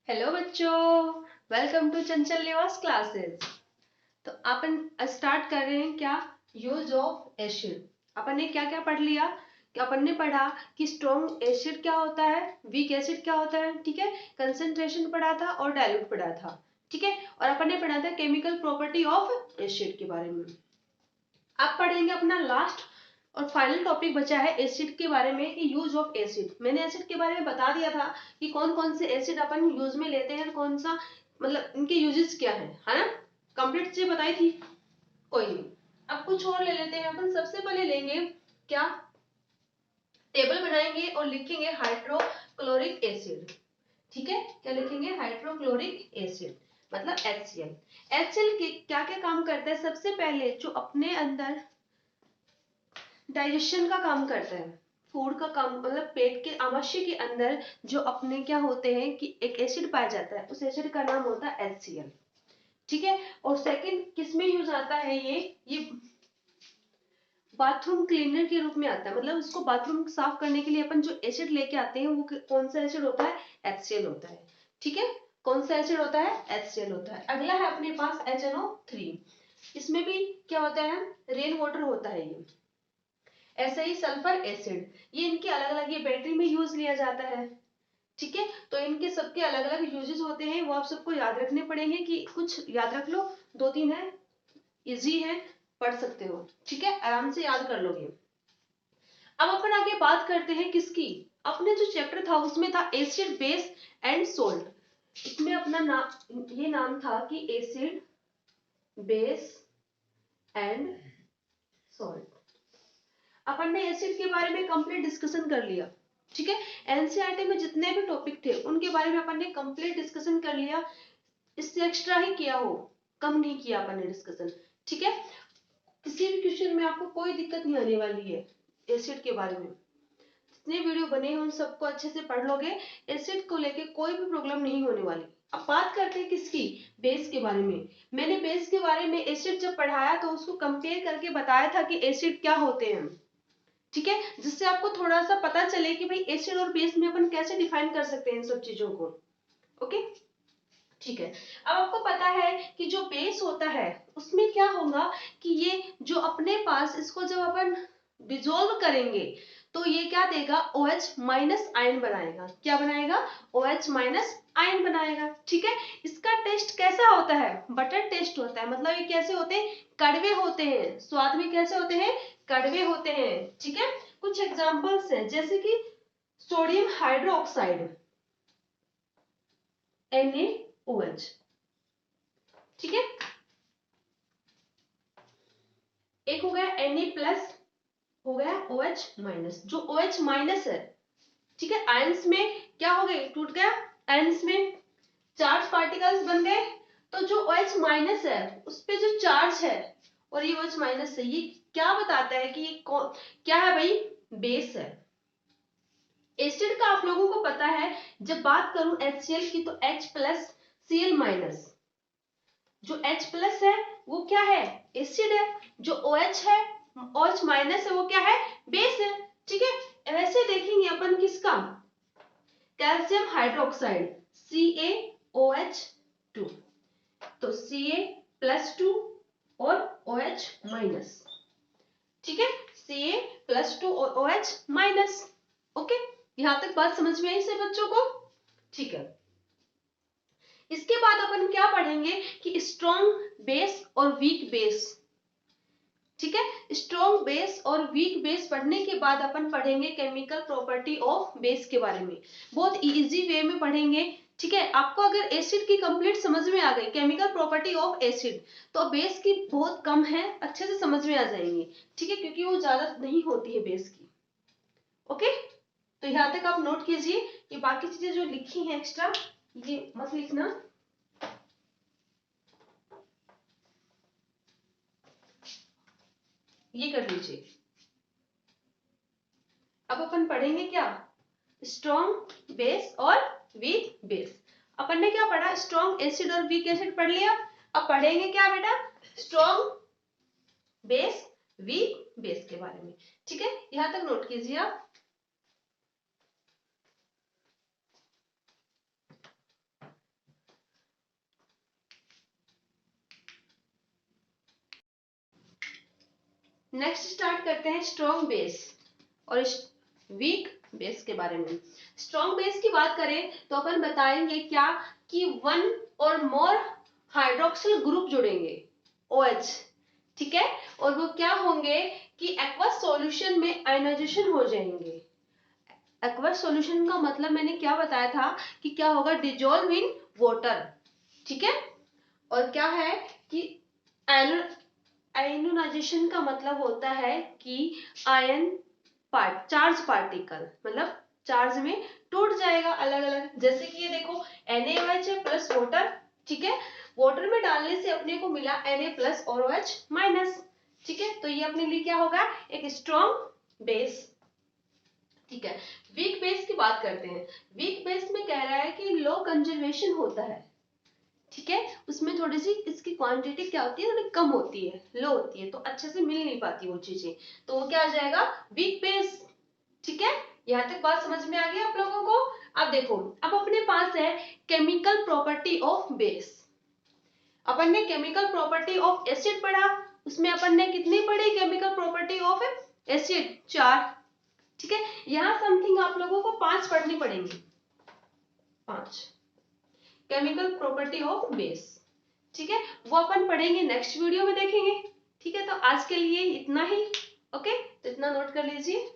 Hello बच्चों, welcome to चंचल निवास classes. तो अपन स्टार्ट कर रहे हैं क्या, यूज ऑफ एसिड। अपन ने क्या क्या पढ़ लिया कि अपन ने पढ़ा कि स्ट्रॉन्ग एसिड क्या होता है, वीक एसिड क्या होता है, ठीक है। कंसंट्रेशन पढ़ा था और डाइल्यूट पढ़ा था, ठीक है। और अपन ने पढ़ा था केमिकल प्रॉपर्टी ऑफ एसिड के बारे में। अब पढ़ेंगे अपना लास्ट और फाइनल टॉपिक बचा है एसिड के बारे में कि यूज ऑफ एसिड। मैंने एसिड के बारे में बता दिया था कि कौन कौन से एसिड अपन यूज में लेते हैं, कौन सा मतलब इनके यूजेस क्या है ना। कंप्लीट चीज बताई थी, कोई नहीं। अब कुछ और ले लेते हैं अपन। सबसे पहले लेंगे क्या, टेबल बनाएंगे और लिखेंगे हाइड्रोक्लोरिक एसिड, ठीक है। क्या लिखेंगे, हाइड्रोक्लोरिक एसिड मतलब HCl। HCl के क्या क्या काम करता है, सबसे पहले जो अपने अंदर डाइजेशन का काम करता है, फूड का काम, मतलब पेट के आमाशय के अंदर जो अपने क्या होते हैं कि एक एसिड पाया जाता है, उस एसिड का नाम होता है HCl, ठीक है। और सेकंड किस में यूज आता है, ये बाथरूम क्लीनर के रूप में आता है। मतलब उसको बाथरूम साफ करने के लिए अपन जो एसिड लेके आते हैं वो कौन सा एसिड होता है, HCl होता है, ठीक है। कौन सा एसिड होता है, HCl होता है। अगला है अपने पास HNO3। इसमें भी क्या होता है, रेन वाटर होता है ये। ऐसे ही सल्फर एसिड, ये इनके अलग अलग, ये बैटरी में यूज लिया जाता है, ठीक है। तो इनके सबके अलग अलग यूजेस होते हैं, वो आप सबको याद रखने पड़ेंगे कि कुछ याद रख लो, दो तीन है, इजी है, पढ़ सकते हो, ठीक है, आराम से याद कर लोगे। अब अपन आगे बात करते हैं किसकी, अपने जो चैप्टर था उसमें था एसिड बेस एंड सोल्ट। इसमें अपना ये नाम था कि एसिड बेस एंड सोल्ट। अपन ने एसिड के बारे में कंप्लीट डिस्कशन कर लिया, ठीक है। एनसीईआरटी में जितने भी टॉपिक थे उनके बारे में अपन ने कंप्लीट डिस्कशन कर लिया। इससे एक्स्ट्रा ही किया हो, कम नहीं किया अपन ने डिस्कशन, ठीक है। किसी भी क्वेश्चन में आपको कोई दिक्कत नहीं आने वाली है एसिड के बारे में। जितने वीडियो बने हैं उन सबको अच्छे से पढ़ लोगे, एसिड को लेके कोई भी प्रॉब्लम नहीं होने वाली। अब बात करते हैं किसकी, बेस के बारे में। मैंने बेस के बारे में एसिड जब पढ़ाया तो उसको कंपेयर करके बताया था कि एसिड क्या होते हैं, ठीक है, जिससे आपको थोड़ा सा पता चले कि भाई एसिड और बेस में अपन कैसे डिफाइन कर सकते हैं इन सब चीजों को। ओके, ठीक है। अब आपको पता है कि जो बेस होता है उसमें क्या होगा कि ये जो अपने पास, इसको जब अपन डिसॉल्व करेंगे तो ये क्या देगा, OH माइनस आयन बनाएगा। क्या बनाएगा, OH माइनस आयन बनाएगा, ठीक है। इसका टेस्ट कैसा होता है, बटर टेस्ट होता है। मतलब ये कैसे होते हैं, कड़वे होते हैं, स्वाद में कैसे होते हैं, कड़वे होते हैं, ठीक है। कुछ एग्जांपल्स हैं जैसे कि सोडियम हाइड्रोक्साइड NaOH, ठीक है। एक हो गया Na प्लस, हो गया OH माइनस। जो OH माइनस है, ठीक है, आयंस में क्या हो गए, टूट गया, आयंस में चार्ज पार्टिकल्स बन गए। तो जो OH माइनस है उस पे जो चार्ज है और ये OH माइनस है, ये क्या बताता है कि ये क्या है भाई, बेस है। एसिड का आप लोगों को पता है, जब बात करूं HCl की तो H प्लस Cl माइनस। जो H प्लस है वो क्या है, एसिड है। जो OH है, OH माइनस है, वो क्या है, बेस है, ठीक है। वैसे देखेंगे अपन किसका, कैल्शियम हाइड्रोक्साइड CaOH2, तो Ca प्लस 2 और OH माइनस, ठीक है, Ca प्लस 2 और OH माइनस। ओके, यहां तक बात समझ में आई से बच्चों को, ठीक है। इसके बाद अपन क्या पढ़ेंगे कि स्ट्रॉन्ग बेस और वीक बेस, ठीक है। स्ट्रॉन्ग बेस और वीक बेस पढ़ने के बाद अपन पढ़ेंगे केमिकल प्रॉपर्टी ऑफ बेस के बारे में। बहुत इजी वे में पढ़ेंगे, ठीक है। आपको अगर एसिड की कंप्लीट समझ में आ गई, केमिकल प्रॉपर्टी ऑफ एसिड, तो बेस की बहुत कम है, अच्छे से समझ में आ जाएंगी, ठीक है, क्योंकि वो ज्यादा नहीं होती है बेस की। ओके, तो यहाँ तक आप नोट कीजिए। ये बाकी चीजें जो लिखी हैं एक्स्ट्रा, ये मत लिखना। ये कर लीजिए। अब अपन पढ़ेंगे क्या, स्ट्रॉन्ग बेस और वीक बेस। अपन ने क्या पढ़ा, स्ट्रॉन्ग एसिड और वीक एसिड पढ़ लिया। अब पढ़ेंगे क्या बेटा, स्ट्रॉन्ग बेस वीक बेस के बारे में, ठीक है। यहां तक नोट कीजिए आप। नेक्स्ट स्टार्ट करते हैं स्ट्रॉन्ग बेस और वीक बेस के बारे में। स्ट्रॉन्ग बेस की बात करें तो अपन बताएंगे क्या कि वन और मोर हाइड्रोक्सिल ग्रुप जुड़ेंगे OH, ठीक है, और वो क्या होंगे कि एक्वस सॉल्यूशन में आयनाइजेशन हो जाएंगे। एक्वस सॉल्यूशन का मतलब मैंने क्या बताया था कि क्या होगा, डिजोल्व इन वाटर, ठीक है। और क्या है कि आयनोनाइजेशन का मतलब होता है कि आयन चार्ज पार्टिकल मतलब चार्ज में टूट जाएगा अलग अलग। जैसे कि ये देखो NaOH है प्लस वाटर, ठीक है, वाटर में डालने से अपने को मिला Na प्लस और OH माइनस, ठीक है, तो ये अपने लिए क्या होगा, एक स्ट्रॉन्ग बेस, ठीक है। वीक बेस की बात करते हैं। वीक बेस में कह रहा है कि लो कंजर्वेशन होता है, ठीक है, उसमें थोड़ी सी इसकी क्वांटिटी क्या होती है, थोड़ी कम होती है, लो होती है, तो अच्छे से मिल नहीं पाती वो चीजें, तो वो क्या आ जाएगा, वीक बेस, ठीक है। यहाँ तक बात समझ में आ गई आप लोगों को। अब देखो, अब अपने पास है केमिकल प्रॉपर्टी ऑफ बेस। अपन ने केमिकल प्रॉपर्टी ऑफ एसिड पढ़ा, उसमें अपन ने कितनी पढ़ी केमिकल प्रॉपर्टी ऑफ एसिड, 4, ठीक है। यहाँ समथिंग आप लोगों को 5 पढ़नी पड़ेंगी, 5 केमिकल प्रॉपर्टी ऑफ बेस, ठीक है, वो अपन पढ़ेंगे नेक्स्ट वीडियो में देखेंगे, ठीक है। तो आज के लिए इतना ही, ओके, तो इतना नोट कर लीजिए।